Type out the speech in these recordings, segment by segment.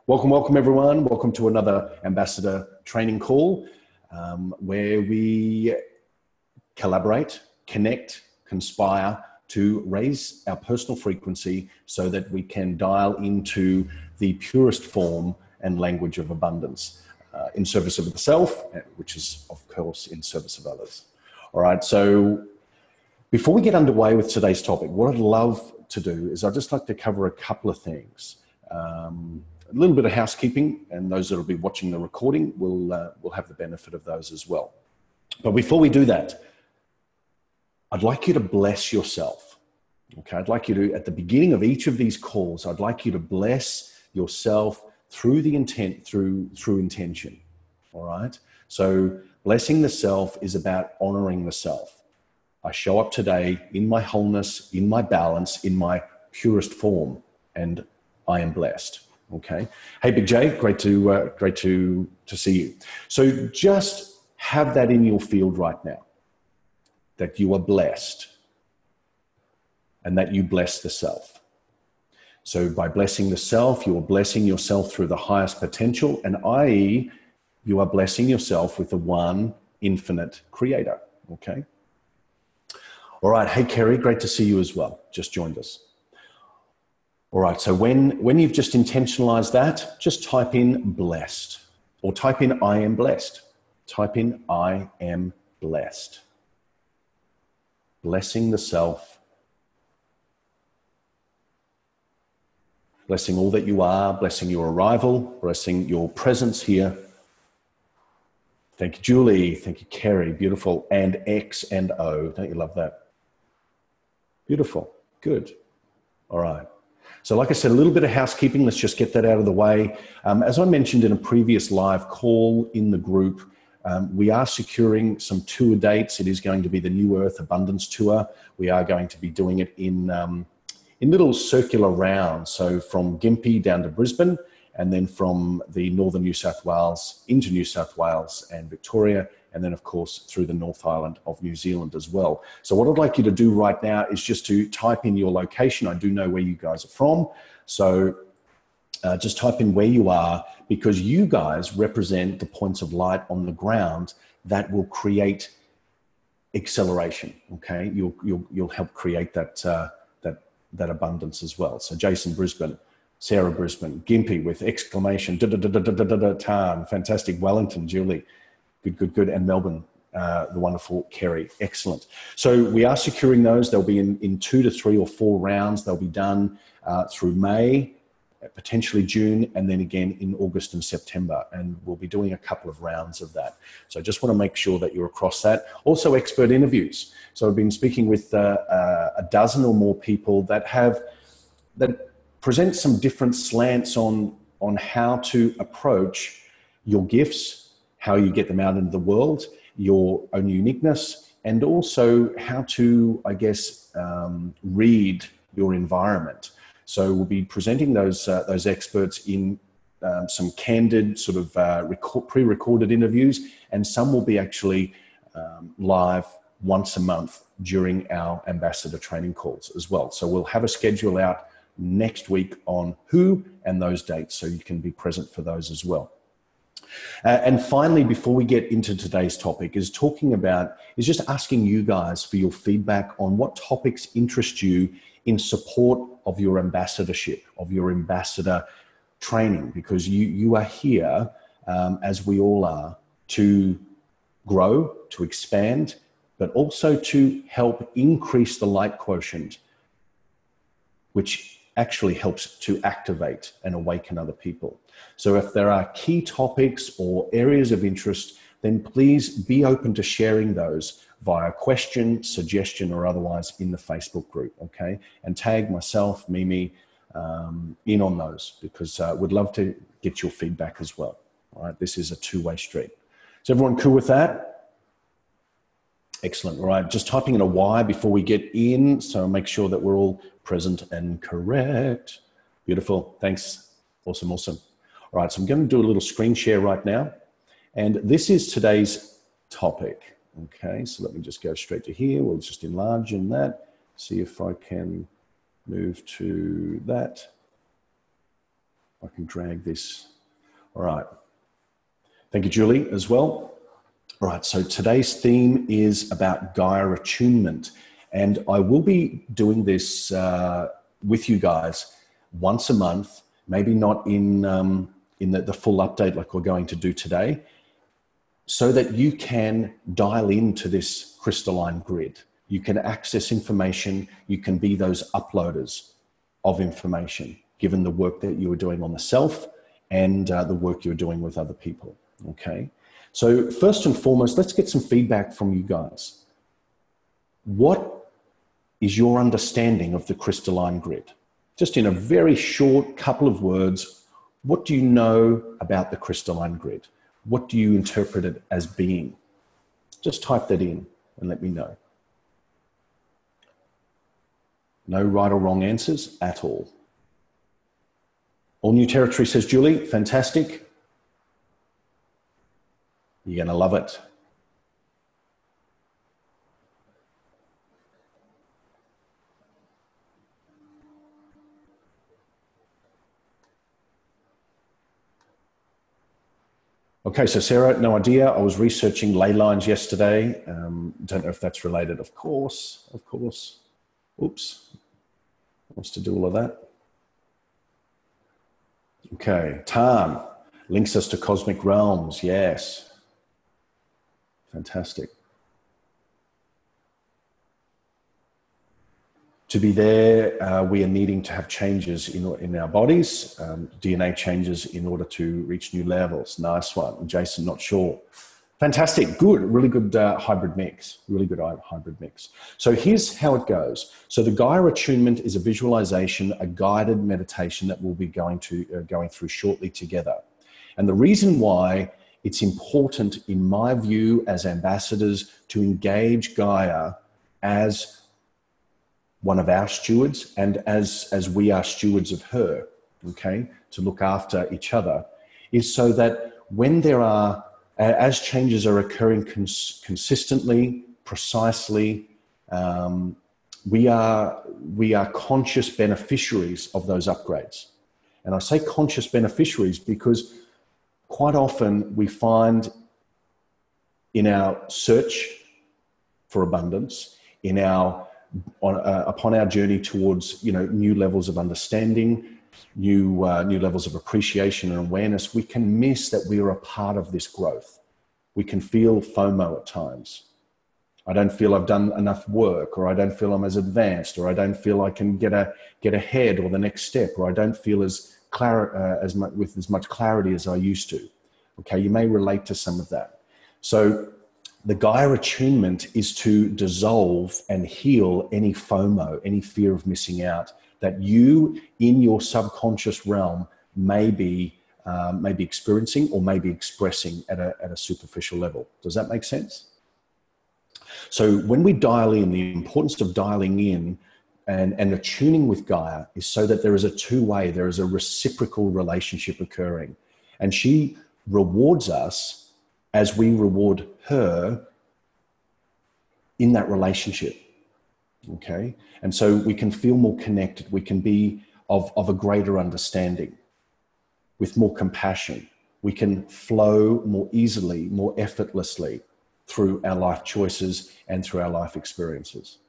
Welcome everyone. Welcome to another Ambassador training call where we collaborate, connect, conspire to raise our personal frequency so that we can dial into the purest form and language of abundance in service of the self, which is of course in service of others. All right, so before we get underway with today's topic, what I'd love to do is I'd just like to cover a couple of things. A little bit of housekeeping, and those that will be watching the recording will have the benefit of those as well. But before we do that, I'd like you to bless yourself. Okay, I'd like you to, at the beginning of each of these calls, I'd like you to bless yourself through the intent, through intention. All right. So blessing the self is about honoring the self. I show up today in my wholeness, in my balance, in my purest form, and I am blessed. Okay. Hey, Big J, great to see you. So just have that in your field right now, that you are blessed and that you bless the self. So by blessing the self, you are blessing yourself through the highest potential, and i.e., you are blessing yourself with the one infinite creator. Okay. All right. Hey, Kerry, great to see you as well. Just joined us. All right, so when you've just intentionalized that, just type in blessed or type in I am blessed. Type in I am blessed. Blessing the self. Blessing all that you are, blessing your arrival, blessing your presence here. Thank you, Julie. Thank you, Kerry. Beautiful. And X and O. Don't you love that? Beautiful. Good. All right. So like I said, a little bit of housekeeping. Let's just get that out of the way. As I mentioned in a previous live call in the group, we are securing some tour dates. It is going to be the New Earth Abundance Tour. We are going to be doing it in little circular rounds. So from Gympie down to Brisbane, and then from the northern New South Wales into New South Wales and Victoria, and then of course through the North Island of New Zealand as well. So what I'd like you to do right now is just to type in your location. I do know where you guys are from. So just type in where you are, because you guys represent the points of light on the ground that will create acceleration. Okay, you'll help create that abundance as well. So Jason, Brisbane. Sarah, Brisbane. Gympie with exclamation, Tarn, fantastic. Wellington, Julie, good. And Melbourne, the wonderful Kerry, excellent. So we are securing those. They'll be in 2 to 3 or 4 rounds. They'll be done through May, potentially June, and then again in August and September. And we'll be doing a couple of rounds of that. So I just want to make sure that you're across that. Also expert interviews. So I've been speaking with a dozen or more people that present some different slants on how to approach your gifts, how you get them out into the world, your own uniqueness, and also how to, I guess, read your environment. So we'll be presenting those experts in some candid sort of pre-recorded interviews, and some will be actually live once a month during our ambassador training calls as well. So we'll have a schedule out next week on who and those dates, so you can be present for those as well. And finally, before we get into today's topic, is just asking you guys for your feedback on what topics interest you in support of your ambassadorship, of your ambassador training, because you are here, as we all are, to grow, to expand, but also to help increase the light quotient, which actually helps to activate and awaken other people. So if there are key topics or areas of interest, then please be open to sharing those via question, suggestion, or otherwise in the Facebook group, okay? And tag myself, Mimi, in on those, because we'd love to get your feedback as well. All right, this is a two-way street. Is everyone cool with that? Excellent. All right, just typing in a Y before we get in, so make sure that we're all present and correct. Beautiful. Thanks. Awesome. All right, so I'm going to do a little screen share right now. And this is today's topic. Okay, so let me just go straight to here. We'll just enlarge in that, see if I can move to that. I can drag this. All right. Thank you, Julie, as well. All right, so today's theme is about Gaia attunement. And I will be doing this with you guys once a month, maybe not in the full update like we're going to do today, so that you can dial into this crystalline grid. You can access information. You can be those uploaders of information, given the work that you are doing on the self and the work you're doing with other people, okay? So first and foremost, let's get some feedback from you guys. What is your understanding of the crystalline grid? Just in a very short couple of words, what do you know about the crystalline grid? What do you interpret it as being? Just type that in and let me know. No right or wrong answers at all. All new territory, says Julie. Fantastic. You're going to love it. Okay, so Sarah, no idea. I was researching ley lines yesterday. Don't know if that's related. Of course. Oops. Wants to do all of that. Okay, Tan links us to cosmic realms. Yes. Fantastic. To be there, we are needing to have changes in our bodies, DNA changes in order to reach new levels. Nice one. Jason, not sure. Fantastic. Good. Really good hybrid mix. Really good hybrid mix. So here's how it goes. So the Gaia attunement is a visualization, a guided meditation that we'll be going through shortly together. And the reason why it's important, in my view, as ambassadors, to engage Gaia as one of our stewards and as we are stewards of her, okay, to look after each other, is so that when there are, as changes are occurring consistently, precisely, we are conscious beneficiaries of those upgrades. And I say conscious beneficiaries because quite often we find in our search for abundance, in our upon our journey towards new levels of understanding, new levels of appreciation and awareness, we can miss that we are a part of this growth. We can feel FOMO at times. I don't feel I've done enough work, or I don't feel I'm as advanced, or I don't feel I can get ahead or the next step, or I don't feel with as much clarity as I used to. Okay, you may relate to some of that. So the Gaia attunement is to dissolve and heal any FOMO, any fear of missing out that you in your subconscious realm may be experiencing or may be expressing at a superficial level. Does that make sense? So when we dial in, the importance of dialing in and attuning with Gaia is so that there is a two-way, there is a reciprocal relationship occurring. And she rewards us as we reward her in that relationship, okay? And so we can feel more connected. We can be of a greater understanding, with more compassion. We can flow more easily, more effortlessly through our life choices and through our life experiences.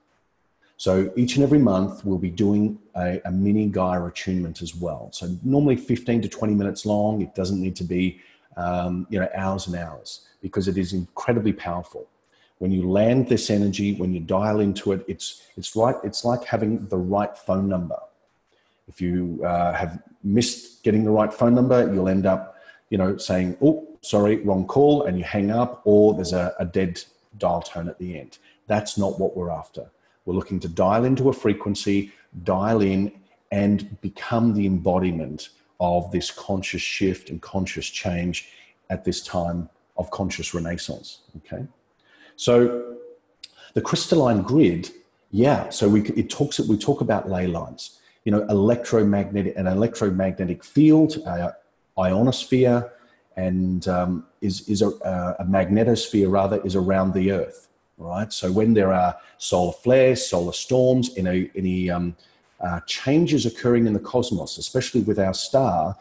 So each and every month, we'll be doing a mini Gaia attunement as well. So normally 15 to 20 minutes long. It doesn't need to be hours and hours, because it is incredibly powerful. When you land this energy, when you dial into it, it's like having the right phone number. If you have missed getting the right phone number, you'll end up, saying, "Oh, sorry, wrong call," and you hang up, or there's a dead dial tone at the end. That's not what we're after. We're looking to dial into a frequency, dial in, and become the embodiment of this conscious shift and conscious change at this time of conscious renaissance, okay? So the crystalline grid, so we talk about ley lines, an electromagnetic field, ionosphere, and is a magnetosphere rather, is around the Earth, right? So when there are solar flares, solar storms, any changes occurring in the cosmos, especially with our star,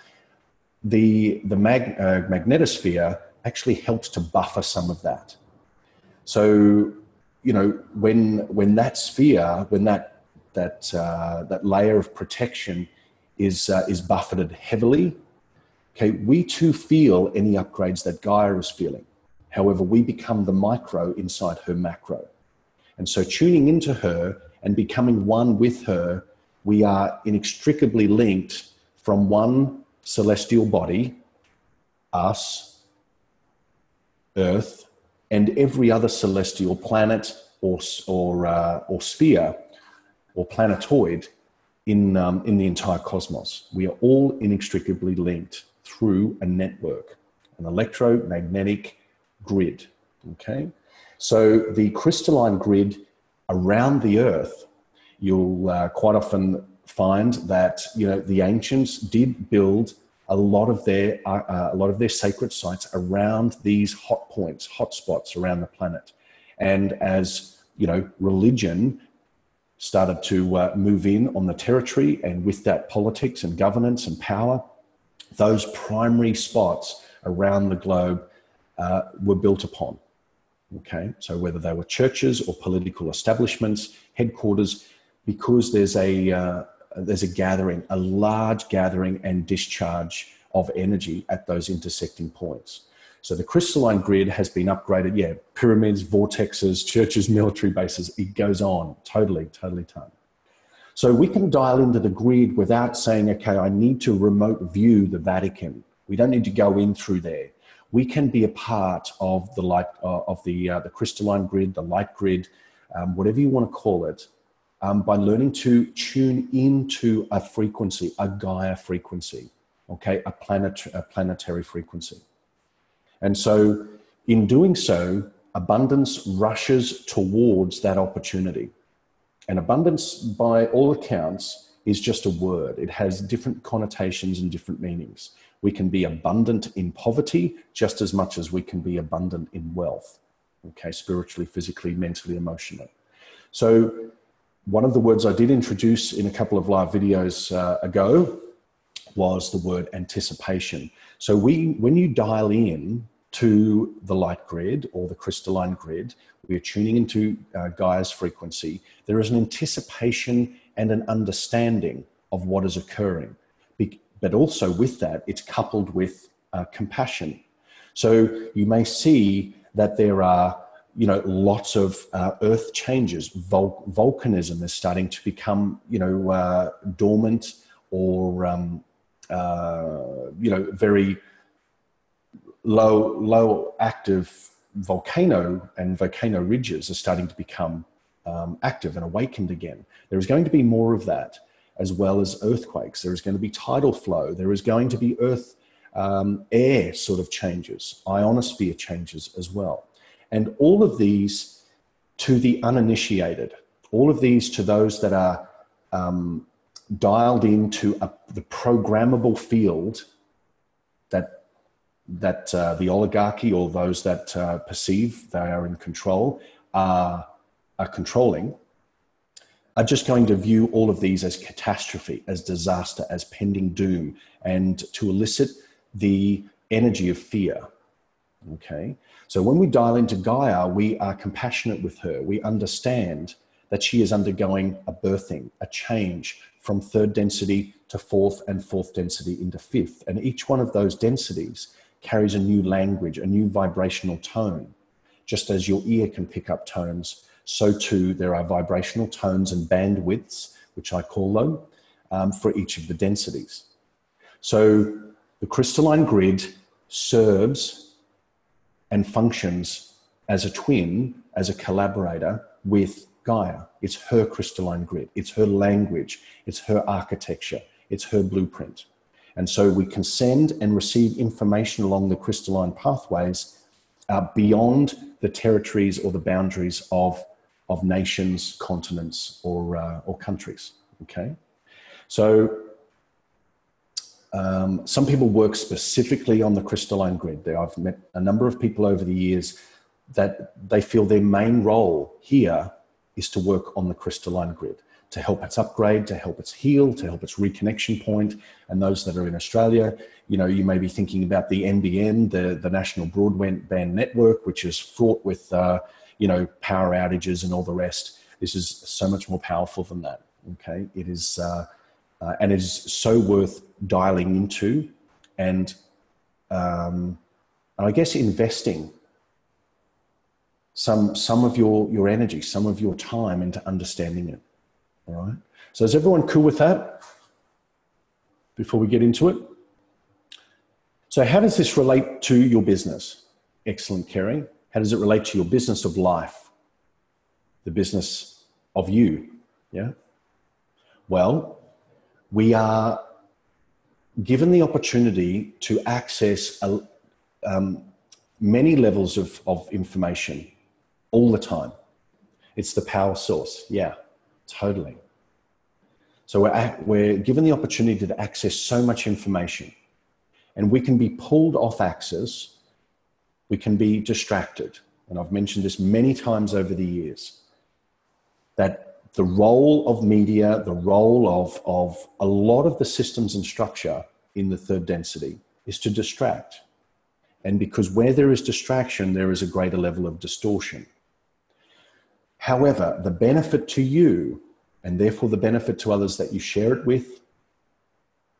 magnetosphere actually helps to buffer some of that. So, you know, when that sphere, when that layer of protection is buffeted heavily, okay, we too feel any upgrades that Gaia is feeling. However, we become the micro inside her macro. And so tuning into her and becoming one with her, we are inextricably linked from one celestial body, us, Earth, and every other celestial planet or sphere or planetoid in the entire cosmos. We are all inextricably linked through a network, an electromagnetic grid, okay? So the crystalline grid around the Earth, you'll quite often find that, you know, the ancients did build a lot of their sacred sites around these hot points, hot spots around the planet. And as, you know, religion started to move in on the territory, and with that politics and governance and power, those primary spots around the globe were built upon. Okay, so whether they were churches or political establishments, headquarters, because there's a gathering, a large gathering and discharge of energy at those intersecting points. So the crystalline grid has been upgraded, yeah, pyramids, vortexes, churches, military bases, it goes on, totally ton. So we can dial into the grid without saying, okay, I need to remote view the Vatican. We don't need to go in through there. We can be a part of the light, of the crystalline grid, the light grid, whatever you want to call it, by learning to tune into a frequency, a Gaia frequency, okay, a planetary frequency. And so in doing so, abundance rushes towards that opportunity. And abundance, by all accounts, is just a word. It has different connotations and different meanings. We can be abundant in poverty just as much as we can be abundant in wealth, okay, spiritually, physically, mentally, emotionally. So one of the words I did introduce in a couple of live videos ago was the word anticipation. So when you dial in to the light grid or the crystalline grid, we are tuning into Gaia's frequency. There is an anticipation and an understanding of what is occurring. But also with that, it's coupled with compassion. So you may see that there are, you know, lots of earth changes. Volcanism is starting to become, you know, dormant or, you know, very low active volcano ridges are starting to become active and awakened again. There is going to be more of that, as well as earthquakes. There is going to be tidal flow. There is going to be earth air sort of changes, ionosphere changes as well. And all of these to the uninitiated, all of these to those that are dialed into the programmable field that the oligarchy or those that perceive they are in control are controlling, are just going to view all of these as catastrophe, as disaster, as pending doom, and to elicit the energy of fear. Okay, so when we dial into Gaia, we are compassionate with her. We understand that she is undergoing a birthing, a change from third density to fourth, and fourth density into fifth. And each one of those densities carries a new language, a new vibrational tone. Just as your ear can pick up tones, so too there are vibrational tones and bandwidths, which I call them, for each of the densities. So the crystalline grid serves and functions as a twin, as a collaborator with Gaia. It's her crystalline grid. It's her language. It's her architecture. It's her blueprint. And so we can send and receive information along the crystalline pathways beyond the territories or the boundaries of nations, continents, or countries. Okay, so some people work specifically on the crystalline grid. I've met a number of people over the years that they feel their main role here is to work on the crystalline grid. to help its upgrade, to help its heal, to help its reconnection point. And those that are in Australia, you know, you may be thinking about the NBN, the National Broadband Network, which is fraught with, you know, power outages and all the rest. This is so much more powerful than that, okay? It is, and it is so worth dialing into and I guess investing some of your energy, some of your time into understanding it, all right? So is everyone cool with that before we get into it? So how does this relate to your business? Excellent, Kerry. How does it relate to your business of life? The business of you, yeah? Well, we are given the opportunity to access many levels of information all the time. It's the power source. Yeah, totally. So we're given the opportunity to access so much information, and we can be pulled off axis. We can be distracted. And I've mentioned this many times over the years, that the role of media, the role of a lot of the systems and structure in the third density is to distract. And because where there is distraction, there is a greater level of distortion. However, the benefit to you, and therefore the benefit to others that you share it with,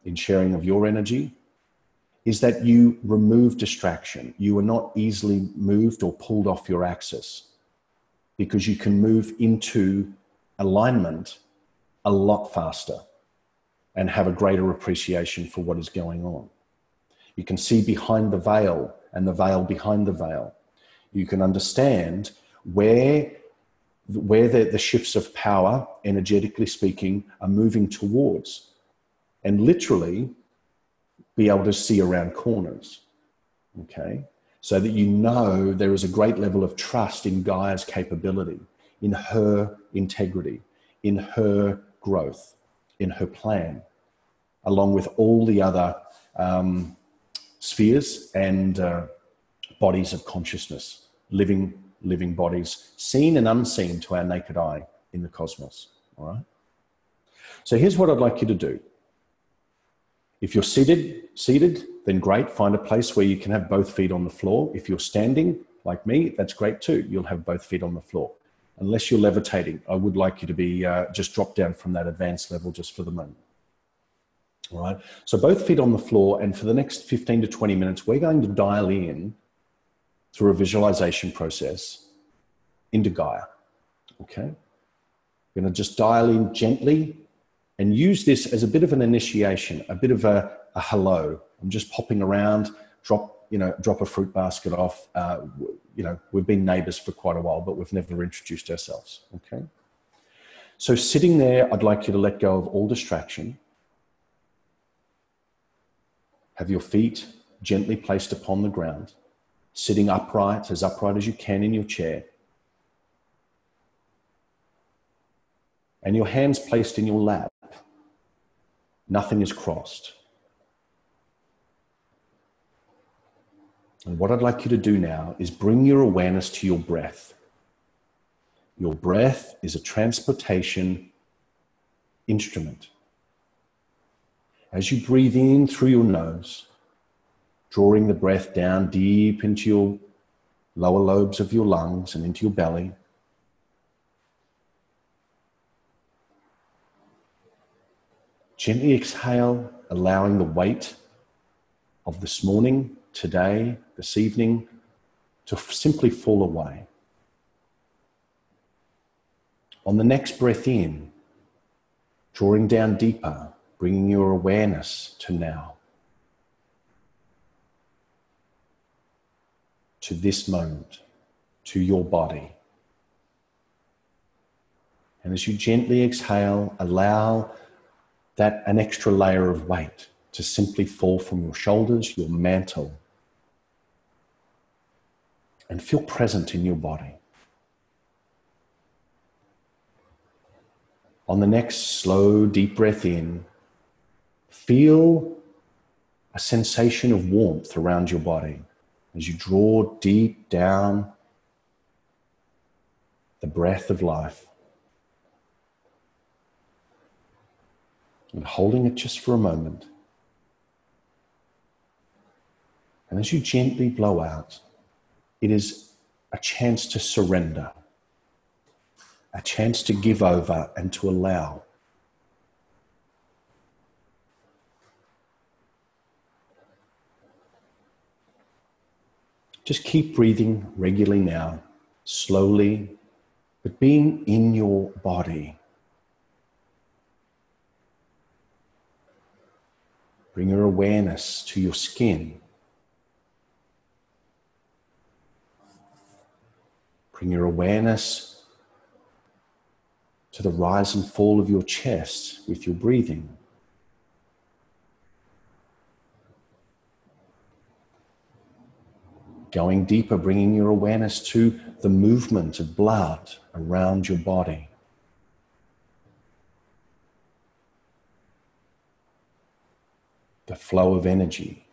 in sharing of your energy, is that you remove distraction. You are not easily moved or pulled off your axis, because you can move into alignment a lot faster and have a greater appreciation for what is going on. You can see behind the veil and the veil behind the veil. You can understand where the shifts of power, energetically speaking, are moving towards, and literally be able to see around corners, okay? So that you know there is a great level of trust in Gaia's capability, in her integrity, in her growth, in her plan, along with all the other spheres and bodies of consciousness, living bodies, seen and unseen to our naked eye in the cosmos, all right? So here's what I'd like you to do. If you're seated, then great, find a place where you can have both feet on the floor. If you're standing, like me, that's great too. You'll have both feet on the floor. Unless you're levitating, I would like you to be just drop down from that advanced level just for the moment. All right, so both feet on the floor, and for the next 15 to 20 minutes, we're going to dial in through a visualization process into Gaia, okay? We're gonna just dial in gently and use this as a bit of an initiation, a bit of a hello. I'm just popping around, drop a fruit basket off. We've been neighbors for quite a while, but we've never introduced ourselves, okay? So sitting there, I'd like you to let go of all distraction. Have your feet gently placed upon the ground, sitting upright as you can in your chair. And your hands placed in your lap. Nothing is crossed. And what I'd like you to do now is bring your awareness to your breath. Your breath is a transportation instrument. As you breathe in through your nose, drawing the breath down deep into your lower lobes of your lungs and into your belly, gently exhale, allowing the weight of this morning, today, this evening, to simply fall away. On the next breath in, drawing down deeper, bringing your awareness to now, to this moment, to your body. And as you gently exhale, allow that an extra layer of weight to simply fall from your shoulders, your mantle, and feel present in your body. On the next slow, deep breath in, feel a sensation of warmth around your body as you draw deep down the breath of life. and holding it just for a moment. And as you gently blow out, it is a chance to surrender, a chance to give over and to allow. Just keep breathing regularly now, slowly, but being in your body. Bring your awareness to your skin. Bring your awareness to the rise and fall of your chest with your breathing. Going deeper, bringing your awareness to the movement of blood around your body. The flow of energy,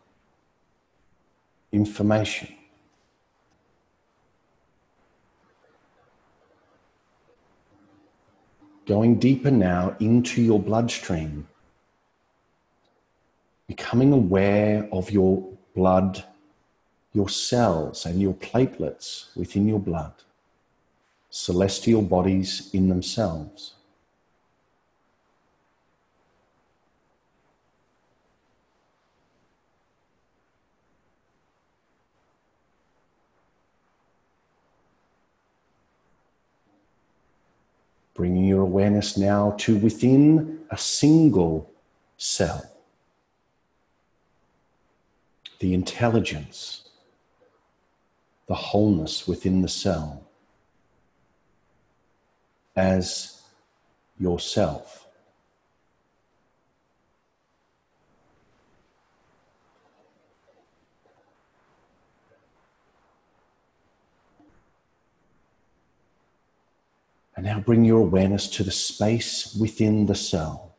information. Going deeper now into your bloodstream, becoming aware of your blood, your cells and your platelets within your blood, celestial bodies in themselves. Bringing your awareness now to within a single cell. The intelligence, the wholeness within the cell as yourself. And now bring your awareness to the space within the cell,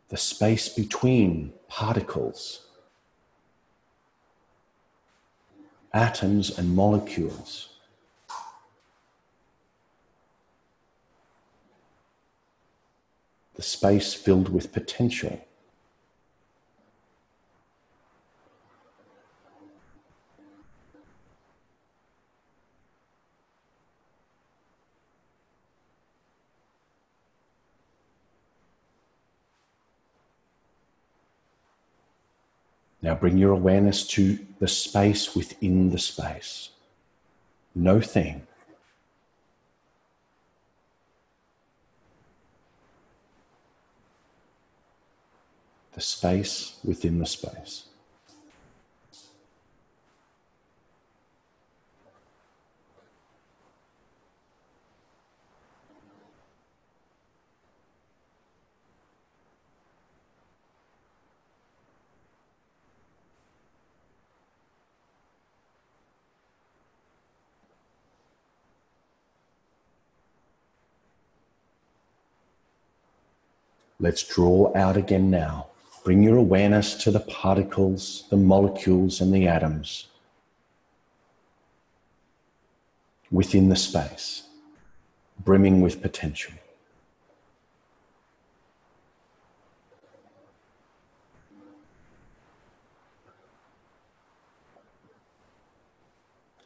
the space between particles, atoms and molecules. The space filled with potential. Now bring your awareness to the space within the space. No thing. The space within the space. Let's draw out again now. Bring your awareness to the particles, the molecules, and the atoms within the space, brimming with potential.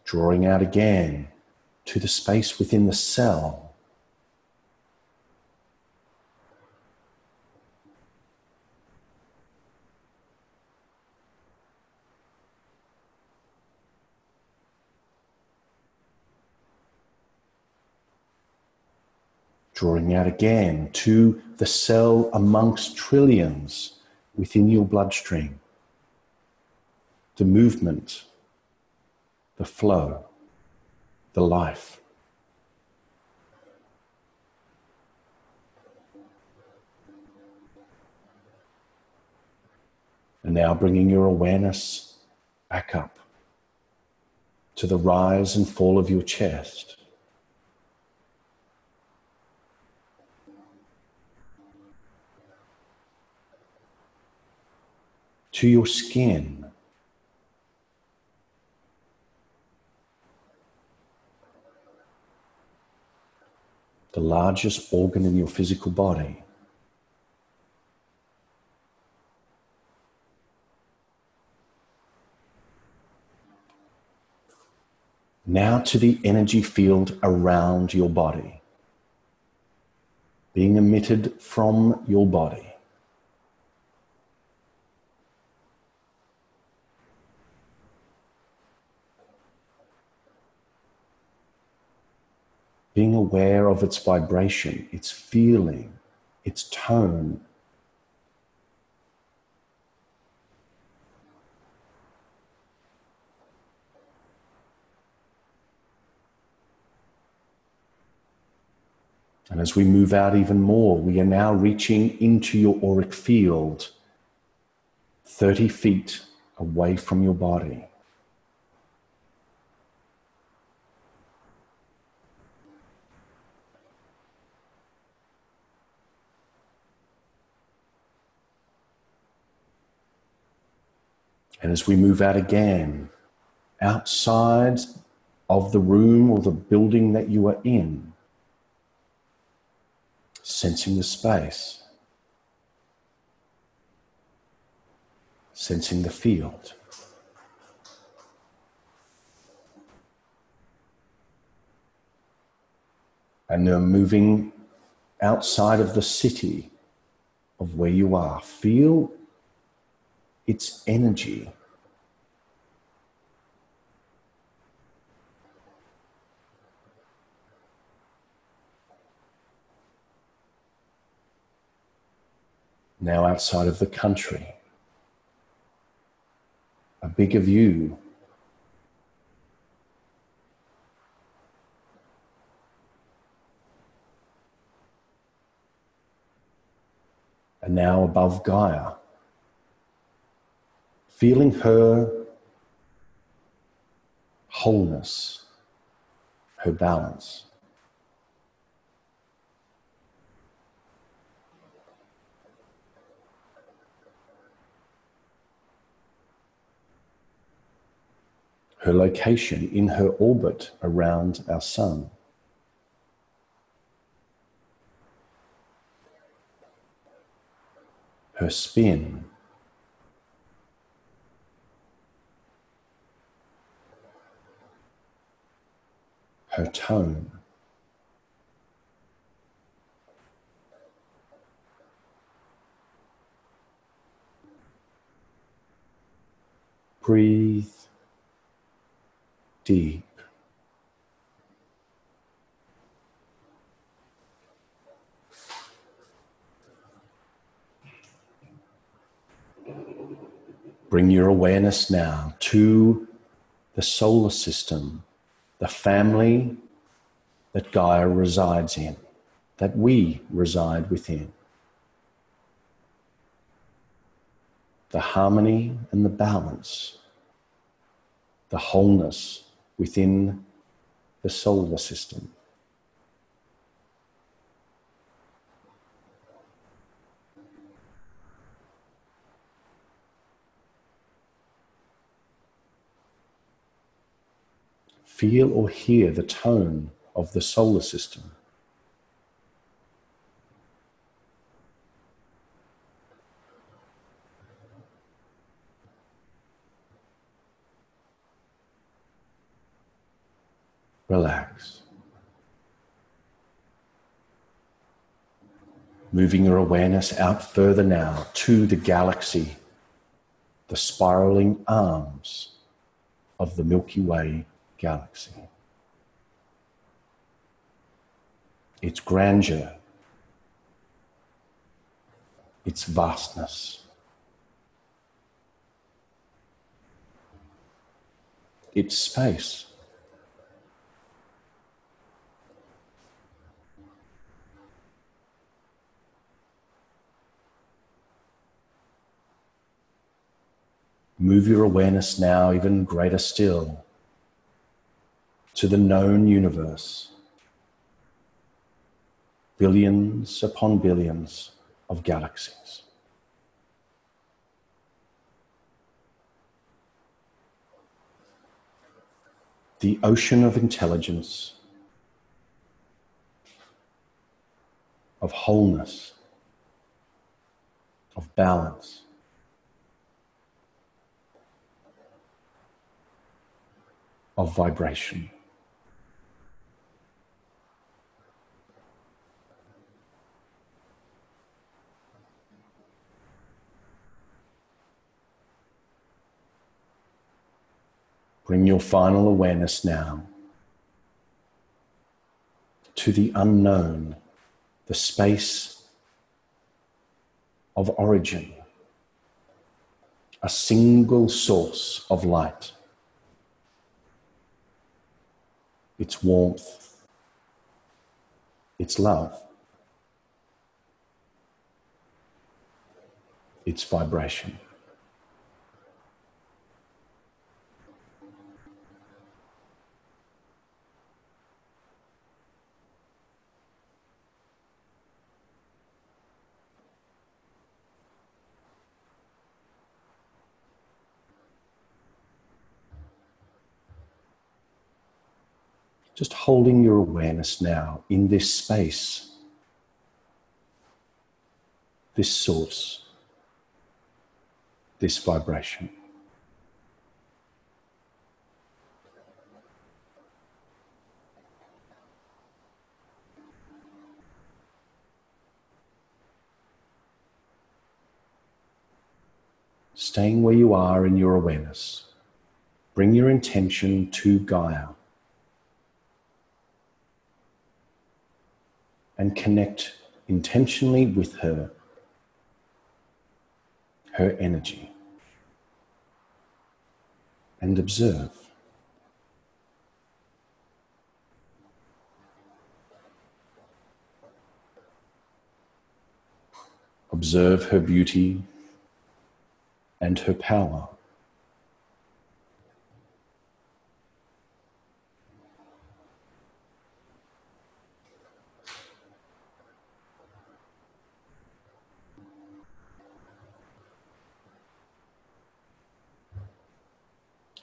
Drawing out again to the space within the cell. Drawing out again to the cell amongst trillions within your bloodstream. The movement, the flow, the life. And now bringing your awareness back up to the rise and fall of your chest. To your skin. The largest organ in your physical body, Now to the energy field around your body, being emitted from your body. Being aware of its vibration, its feeling, its tone. And as we move out even more, we are now reaching into your auric field, 30 feet away from your body. And as we move out again, outside of the room or the building that you are in, sensing the space, sensing the field. And then moving outside of the city of where you are. Feel its energy. Now outside of the country, a bigger view. And now above Gaia, feeling her wholeness, her balance. Her location in her orbit around our sun. Her spin. Her tone. Breathe deep. Bring your awareness now to the solar system, the family that Gaia resides in, that we reside within. The harmony and the balance, the wholeness within the solar system. Feel or hear the tone of the solar system. Relax. Moving your awareness out further now to the galaxy, the spiraling arms of the Milky Way galaxy. Its grandeur, its vastness, its space. Move your awareness now even greater still to the known universe. Billions upon billions of galaxies. The ocean of intelligence, of wholeness, of balance, of vibration. Bring your final awareness now to the unknown, the space of origin, a single source of light, its warmth, its love, its vibration. Just holding your awareness now in this space, this source, this vibration. Staying where you are in your awareness, bring your intention to Gaia and connect intentionally with her, her energy, and observe. Observe her beauty and her power.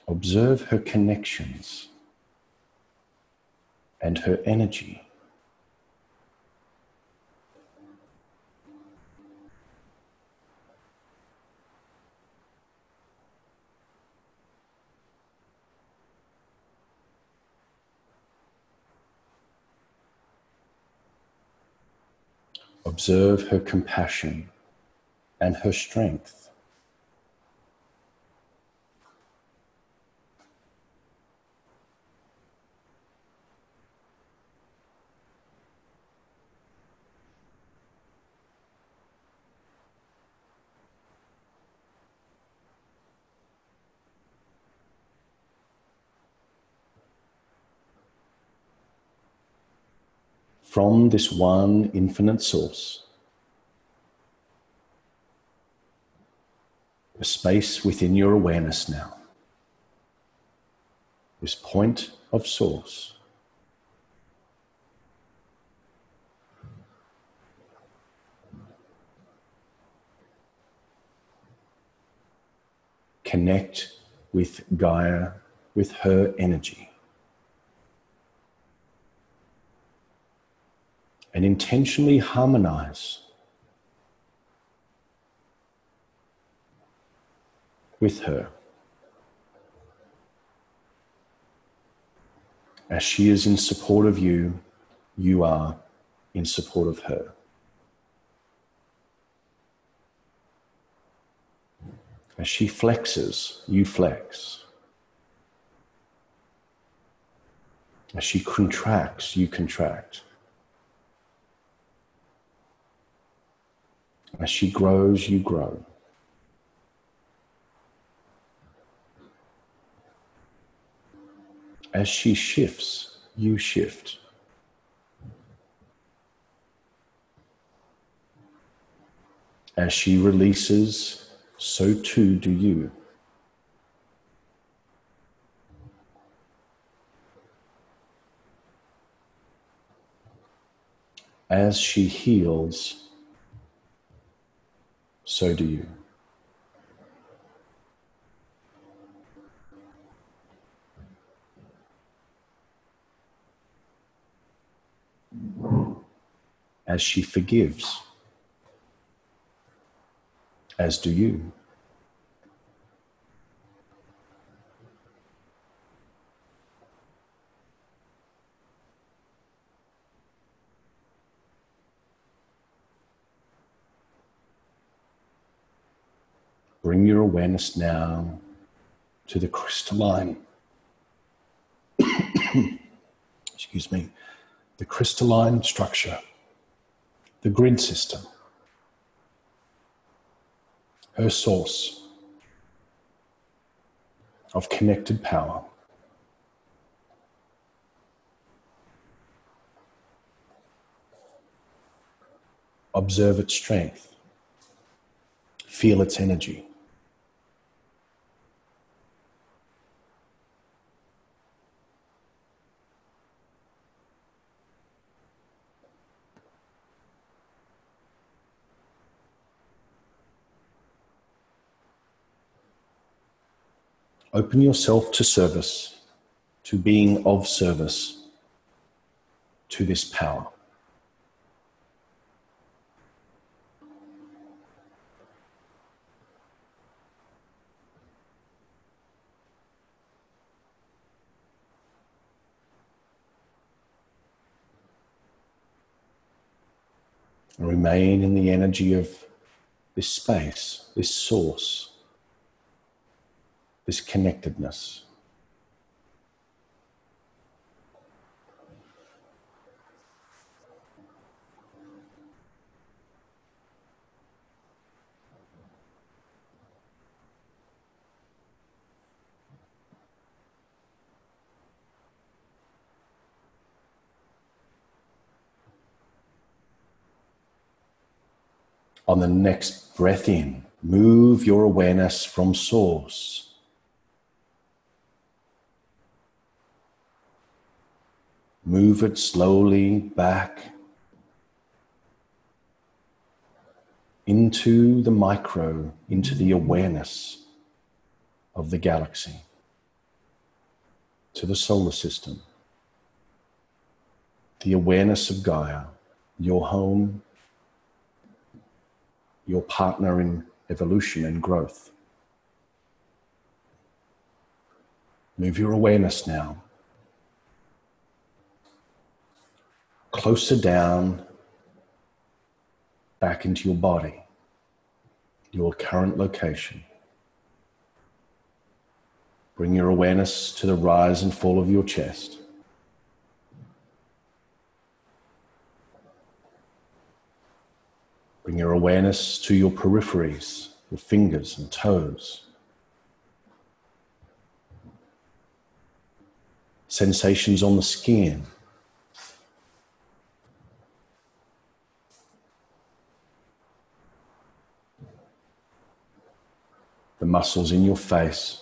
Observe her connections and her energy. Observe her compassion and her strength. From this one infinite source, a space within your awareness now, this point of source, connect with Gaia, with her energy, and intentionally harmonize with her as she is in support of you, you are in support of her. As she flexes, you flex. As she contracts, you contract. As she grows, you grow. As she shifts, you shift. As she releases, so too do you. As she heals, so do you. As she forgives, as do you. Bring your awareness now to the crystalline excuse me, the crystalline structure, the grid system, her source of connected power. Observe its strength. Feel its energy. Open yourself to service, to being of service to this power. And remain in the energy of this space, this source, this connectedness. On the next breath in, move your awareness from source move it slowly back into the micro, into the awareness of the galaxy, to the solar system, the awareness of Gaia, your home, your partner in evolution and growth. Move your awareness now closer down, back into your body, your current location. Bring your awareness to the rise and fall of your chest. Bring your awareness to your peripheries, your fingers and toes. Sensations on the skin. The muscles in your face.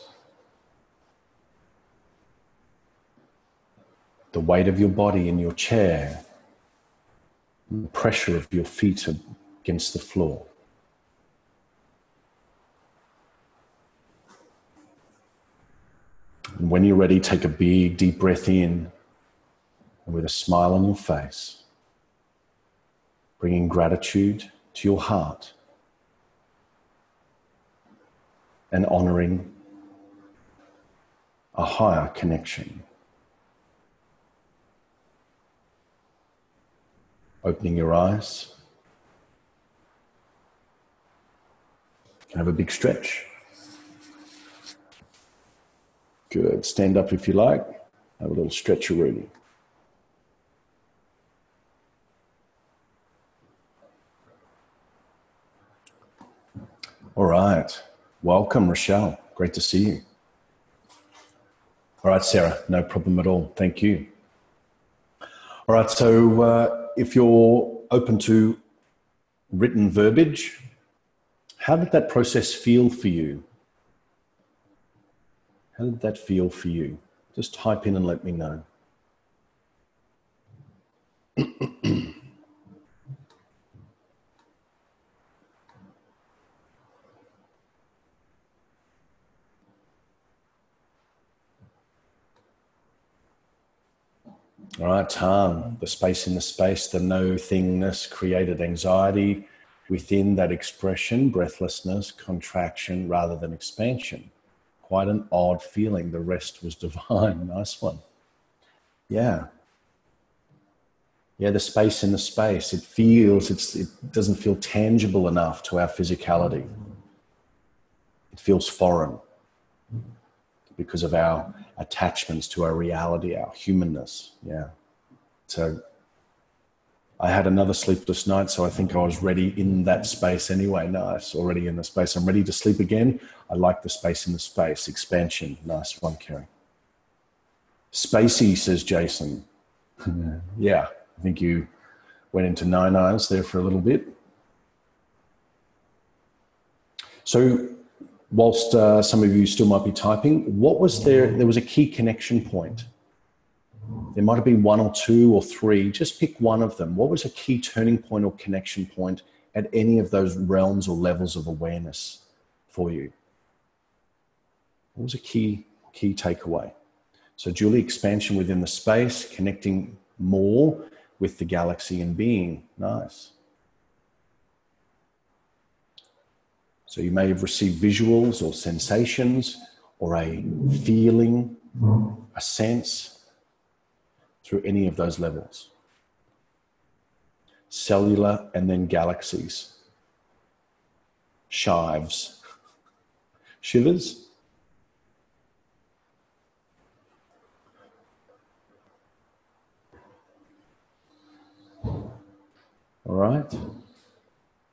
The weight of your body in your chair. The pressure of your feet against the floor. And when you're ready, take a big, deep breath in, and with a smile on your face, bringing gratitude to your heart and honoring a higher connection. Opening your eyes. Have a big stretch. Good. Stand up if you like. Have a little stretcheroo. All right. Welcome, Rochelle. Great to see you. All right, Sarah. No problem at all. Thank you. All right. So if you're open to written verbiage, how did that process feel for you? How did that feel for you? Just type in and let me know. All right, Tom, the space in the space, the no-thingness created anxiety within that expression, breathlessness, contraction rather than expansion. Quite an odd feeling. The rest was divine. Nice one. Yeah. Yeah, the space in the space. It feels, it doesn't feel tangible enough to our physicality. It feels foreign. because of our attachments to our reality, our humanness. Yeah. So I had another sleepless night, so I think I was ready in that space anyway. Nice, already in the space. I'm ready to sleep again. I like the space in the space. Expansion. Nice one, Kerry. Spacey, says Jason. Yeah, I think you went into nine eyes there for a little bit. So whilst some of you still might be typing, what was there? There was a key connection point. There might have been one or two or three. Just pick one of them. What was a key turning point or connection point at any of those realms or levels of awareness for you? What was a key takeaway? So Julie, expansion within the space, connecting more with the galaxy and being. Nice. So you may have received visuals or sensations or a feeling, a sense through any of those levels. Cellular and then galaxies. Shives. Shivers? All right.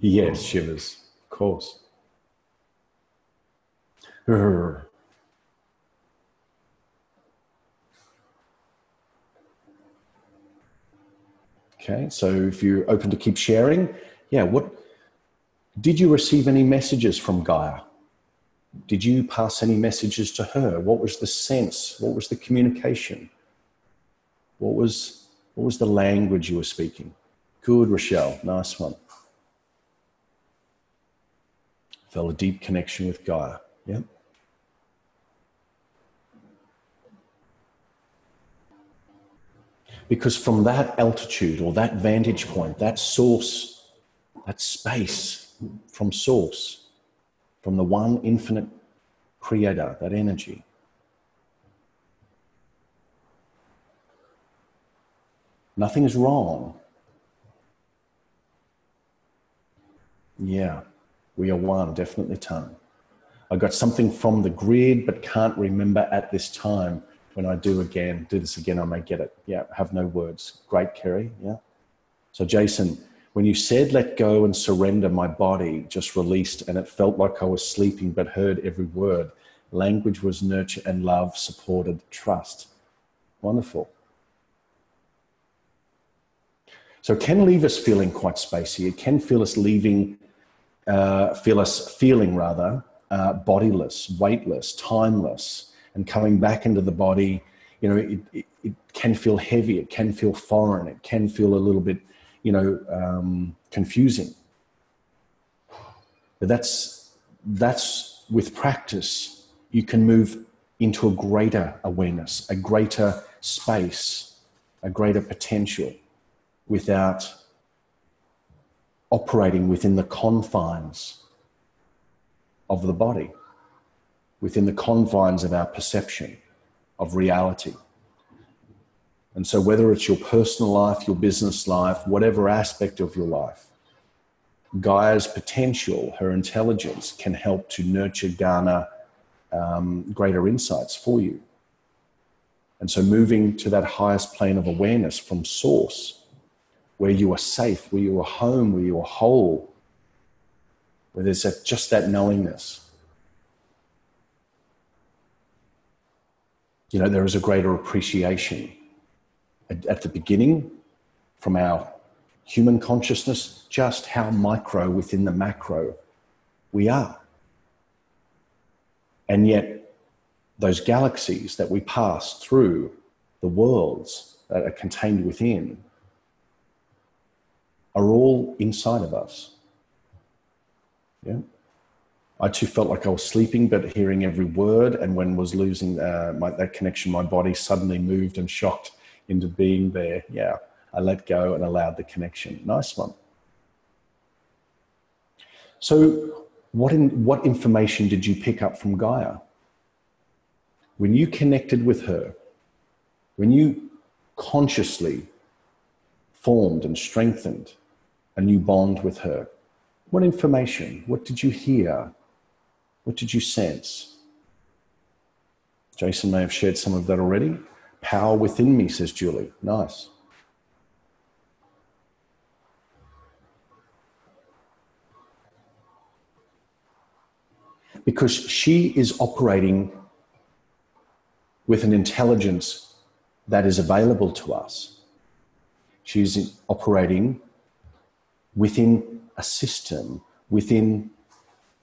Yes, shivers, of course. Okay, so if you're open to keep sharing, yeah, did you receive any messages from Gaia? Did you pass any messages to her? What was the sense? What was the communication? What was the language you were speaking? Good, Rochelle, nice one. Felt a deep connection with Gaia, yeah? Because from that altitude or that vantage point, that source, that space from source, from the one infinite creator, that energy, nothing is wrong. Yeah, we are one, definitely Tan. I got something from the grid, but can't remember at this time. When I do this again, I may get it. Yeah, have no words. Great, Kerry, yeah. So Jason, when you said, let go and surrender, my body just released and it felt like I was sleeping, but heard every word. Language was nurture and love, supported, trust. Wonderful. So it can leave us feeling quite spacey. It can feel us feeling bodiless, weightless, timeless, and coming back into the body. You know, it can feel heavy. It can feel foreign. It can feel a little bit, confusing. But that's with practice, you can move into a greater awareness, a greater space, a greater potential, without operating within the confines of the body, within the confines of our perception of reality. And so whether it's your personal life, your business life, whatever aspect of your life, Gaia's potential, her intelligence, can help to nurture, garner greater insights for you. And so moving to that highest plane of awareness from source, where you are safe, where you are home, where you are whole, where there's just that knowingness. You know, there is a greater appreciation at the beginning from our human consciousness, just how micro within the macro we are. And yet those galaxies that we pass through, the worlds that are contained within, are all inside of us. Yeah. I too felt like I was sleeping, but hearing every word. And when I was losing that connection, my body suddenly moved and shocked into being there. Yeah, I let go and allowed the connection. Nice one. So what information did you pick up from Gaia? When you connected with her, when you consciously formed and strengthened a new bond with her, what information, what did you hear? What did you sense? Jason may have shared some of that already. Power within me, says Julie. Nice. Because she is operating with an intelligence that is available to us. She's operating within a system, within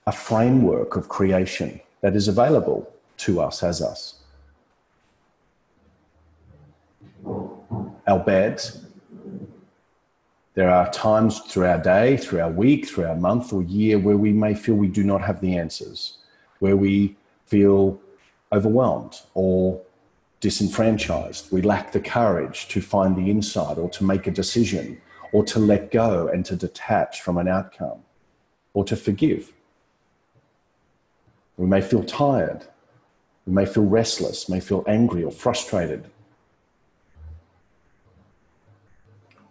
a framework of creation that is available to us as us. Albeit, there are times through our day, through our week, through our month or year where we may feel we do not have the answers, where we feel overwhelmed or disenfranchised. We lack the courage to find the insight or to make a decision or to let go and to detach from an outcome or to forgive. We may feel tired. We may feel restless, may feel angry or frustrated.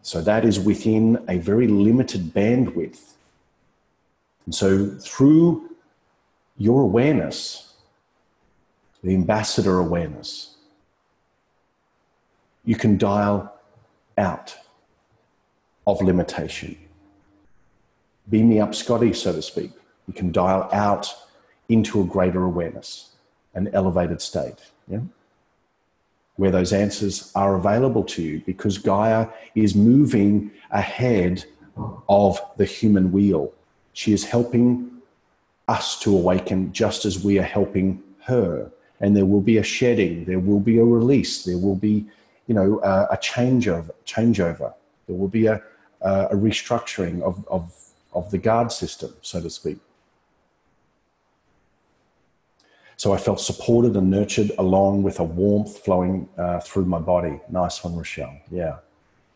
So that is within a very limited bandwidth. And so through your awareness, the ambassador awareness, you can dial out of limitation. Beam me up, Scotty, so to speak. You can dial out into a greater awareness, an elevated state, yeah? Where those answers are available to you because Gaia is moving ahead of the human wheel. She is helping us to awaken just as we are helping her. And there will be a shedding, there will be a release, there will be, a changeover. There will be a restructuring of the guard system, so to speak. So I felt supported and nurtured along with a warmth flowing through my body. Nice one, Rochelle. Yeah.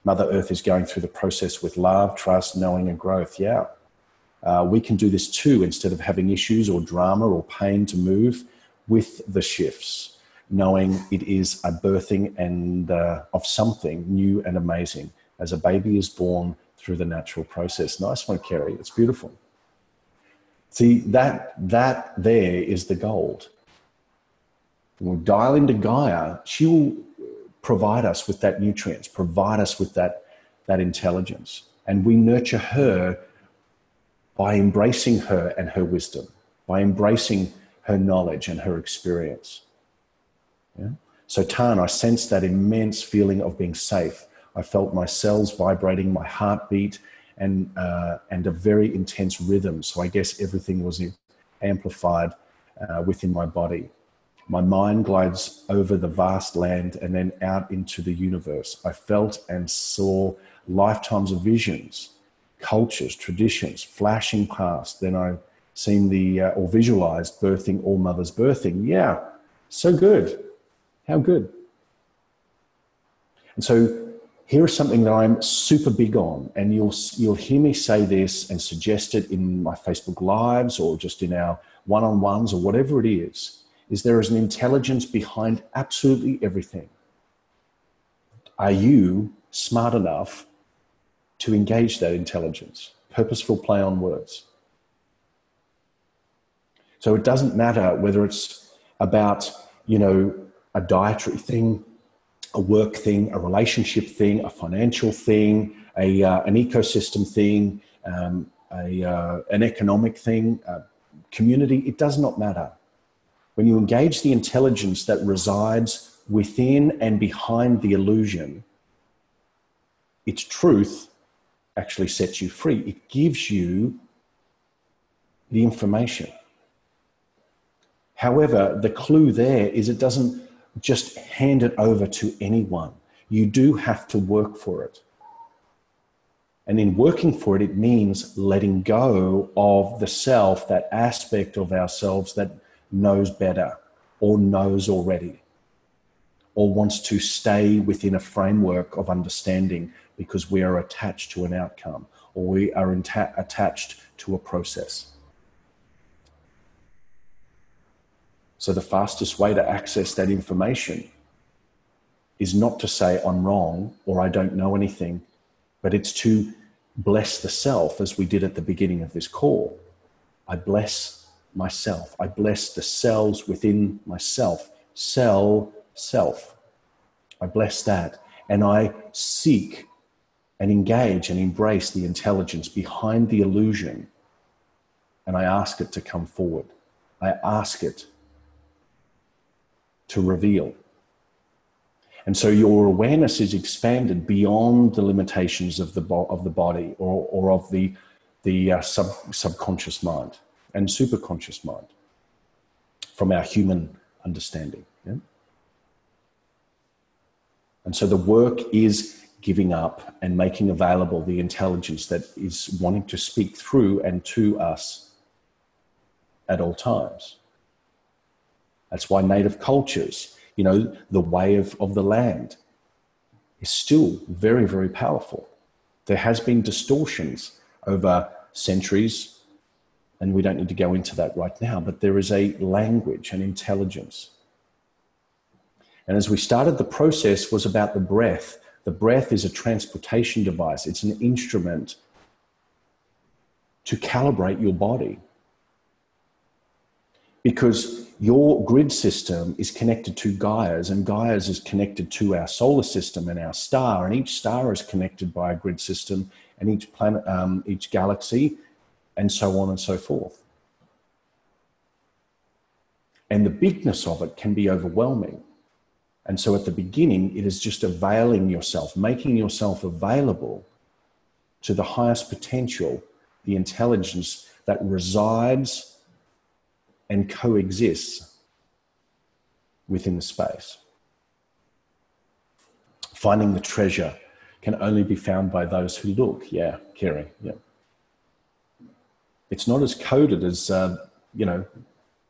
Mother Earth is going through the process with love, trust, knowing and growth. Yeah. We can do this too instead of having issues or drama or pain to move with the shifts, knowing it is a birthing and of something new and amazing as a baby is born through the natural process. Nice one, Kerry. It's beautiful. See, that there is the gold. When we dial into Gaia, she will provide us with that nutrients, provide us with that intelligence. And we nurture her by embracing her and her wisdom, by embracing her knowledge and her experience. Yeah? So Tan, I sensed that immense feeling of being safe. I felt my cells vibrating, my heartbeat, and a very intense rhythm. So I guess everything was amplified within my body. My mind glides over the vast land and then out into the universe. I felt and saw lifetimes of visions, cultures, traditions flashing past. Then I seen or visualized birthing all mothers birthing. Yeah, so good. How good. And so here is something that I'm super big on, and you'll hear me say this and suggest it in my Facebook Lives or just in our one-on-ones or whatever it is there is an intelligence behind absolutely everything. Are you smart enough to engage that intelligence? Purposeful play on words. So it doesn't matter whether it's about, a dietary thing, a work thing, a relationship thing, a financial thing, an ecosystem thing, an economic thing, community. It does not matter. When you engage the intelligence that resides within and behind the illusion, its truth actually sets you free. It gives you the information. However, the clue there is it doesn't just hand it over to anyone. You do have to work for it. And in working for it, it means letting go of the self, that aspect of ourselves that knows better or knows already or wants to stay within a framework of understanding because we are attached to an outcome or we are attached to a process. So the fastest way to access that information is not to say I'm wrong or I don't know anything, but it's to bless the self as we did at the beginning of this call. I bless myself. I bless the cells within myself cell, self. I bless that. And I seek and engage and embrace the intelligence behind the illusion. And I ask it to come forward. I ask it to reveal. And so your awareness is expanded beyond the limitations of the body or of the subconscious mind and superconscious mind from our human understanding. Yeah? And so the work is giving up and making available the intelligence that is wanting to speak through and to us at all times. That's why native cultures, you know, the way of the land is still very, very powerful. There has been distortions over centuries, and we don't need to go into that right now, but there is a language and intelligence. And as we started, the process was about the breath. The breath is a transportation device. It's an instrument to calibrate your body. Because your grid system is connected to Gaia's, and Gaia's is connected to our solar system and our star, and each star is connected by a grid system, and each planet, each galaxy, and so on and so forth. And the bigness of it can be overwhelming. And so at the beginning, it is just availing yourself, making yourself available to the highest potential, the intelligence that resides and coexists within the space. Finding the treasure can only be found by those who look. Yeah, Kerry, yeah. It's not as coded as, you know,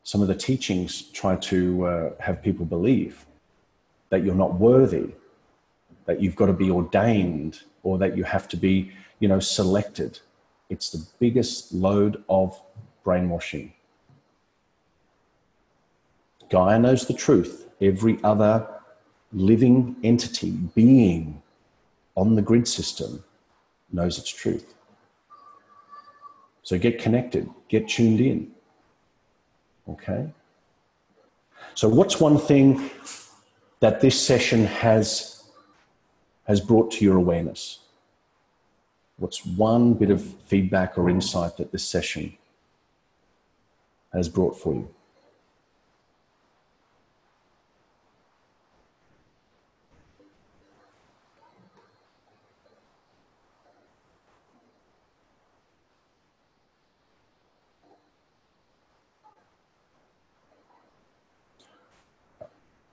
some of the teachings try to have people believe, that you're not worthy, that you've got to be ordained, or that you have to be, you know, selected. It's the biggest load of brainwashing. Gaia knows the truth. Every other living entity, being on the grid system knows its truth. So get connected, get tuned in. Okay? So what's one thing that this session has brought to your awareness? What's one bit of feedback or insight that this session has brought for you?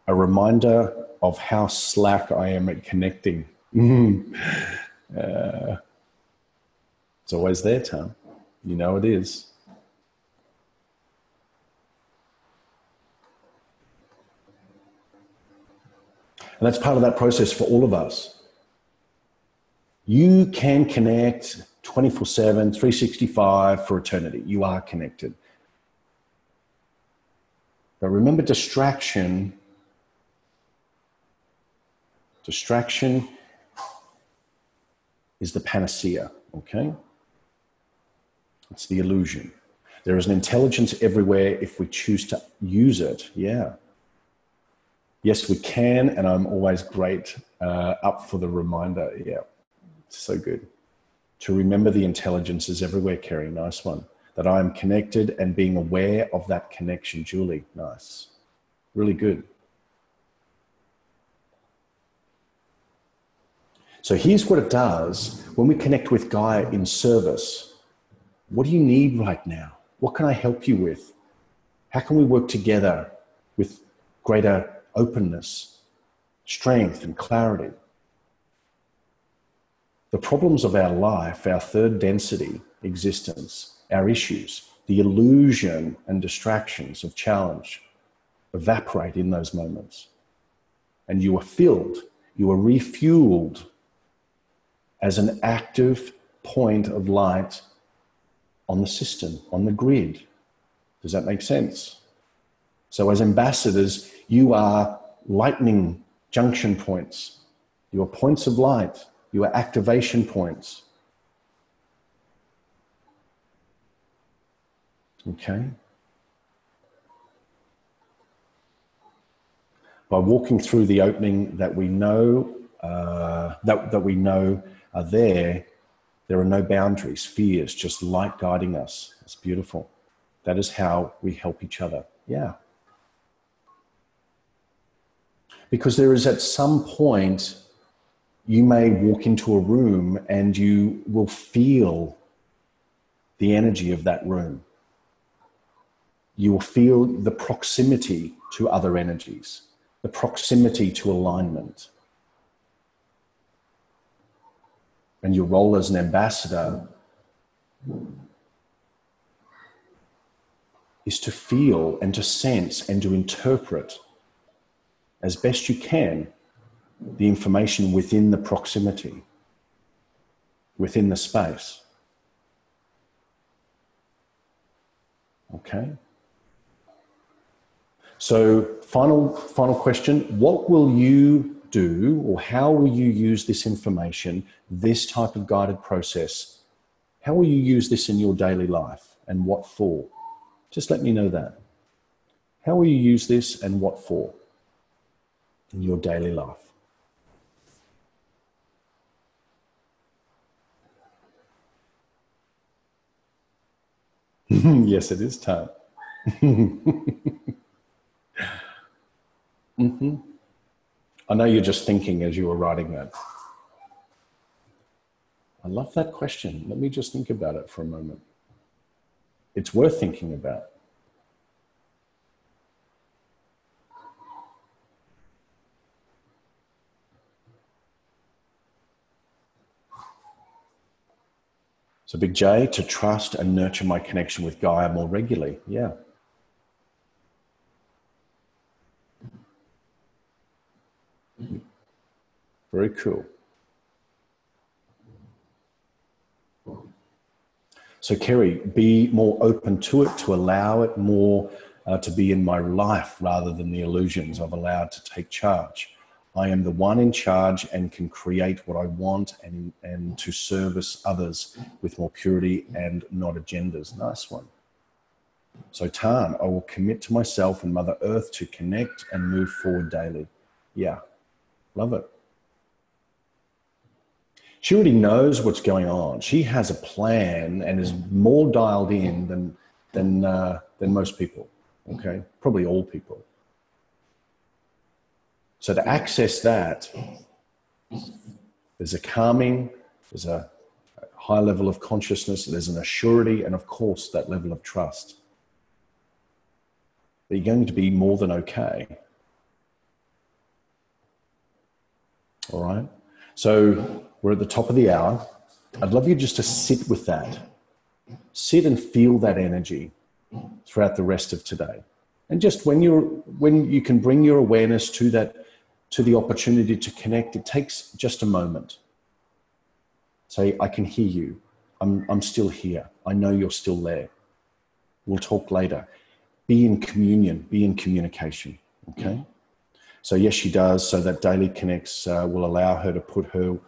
A reminder of how slack I am at connecting. It's always there, Tom. You know it is. And that's part of that process for all of us. You can connect 24/7, 365 for eternity. You are connected. But remember, distraction is the panacea, okay? It's the illusion. There is an intelligence everywhere if we choose to use it, yeah. Yes, we can, and I'm always great up for the reminder, yeah. So good. To remember the intelligence is everywhere, Kerry, nice one. That I am connected and being aware of that connection, Julie, nice. Really good. So here's what it does when we connect with Gaia in service. What do you need right now? What can I help you with? How can we work together with greater openness, strength, and clarity? The problems of our life, our third density existence, our issues, the illusion and distractions of challenge evaporate in those moments. And you are filled, you are refueled as an active point of light on the system, on the grid. Does that make sense? So as ambassadors, you are lightning junction points. You are points of light. You are activation points. Okay? By walking through the opening that we know that we know are there are no boundaries, fears, just light guiding us. It's beautiful. That is how we help each other. Yeah. Because there is at some point, you may walk into a room and you will feel the energy of that room. You will feel the proximity to other energies, the proximity to alignment. And your role as an ambassador is to feel and to sense and to interpret as best you can the information within the proximity, within the space. Okay? So final question, what will you do, or how will you use this information, this type of guided process? How will you use this in your daily life, and what for? Just let me know that. How will you use this and what for in your daily life? Yes, it is time. I know you're just thinking as you were writing that. I love that question. Let me just think about it for a moment. It's worth thinking about. So Big J, to trust and nurture my connection with Gaia more regularly. Yeah. Very cool. So Kerry, be more open to it, to allow it more to be in my life rather than the illusions I've allowed to take charge. I am the one in charge and can create what I want and to service others with more purity and not agendas. Nice one. So Tan, I will commit to myself and Mother Earth to connect and move forward daily. Yeah, love it. She already knows what's going on. She has a plan and is more dialed in than most people. Okay, probably all people. So to access that, there's a calming, there's a high level of consciousness, there's an assurity, and of course that level of trust that you're going to be more than okay. All right. So we're at the top of the hour. I'd love you just to sit with that. Sit and feel that energy throughout the rest of today. And just when you can bring your awareness to that, to the opportunity to connect, it takes just a moment. Say, I can hear you. I'm still here. I know you're still there. We'll talk later. Be in communion, be in communication, okay? So yes, she does. So that daily connects will allow her to put her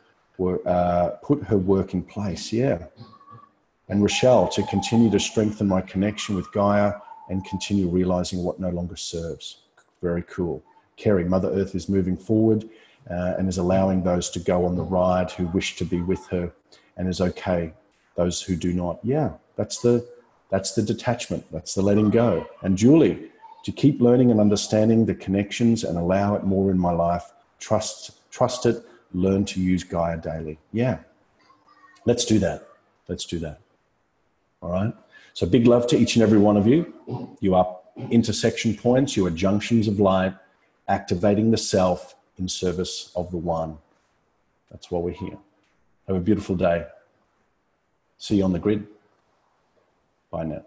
work in place, yeah. And Rochelle, to continue to strengthen my connection with Gaia and continue realizing what no longer serves. Very cool. Kerry, Mother Earth is moving forward and is allowing those to go on the ride who wish to be with her, and is okay, those who do not. Yeah, that's the detachment, that's the letting go. And Julie, to keep learning and understanding the connections and allow it more in my life, trust it, learn to use Gaia daily. Yeah, let's do that. Let's do that. All right. So big love to each and every one of you. You are intersection points. You are junctions of light, activating the self in service of the one. That's why we're here. Have a beautiful day. See you on the grid. Bye now.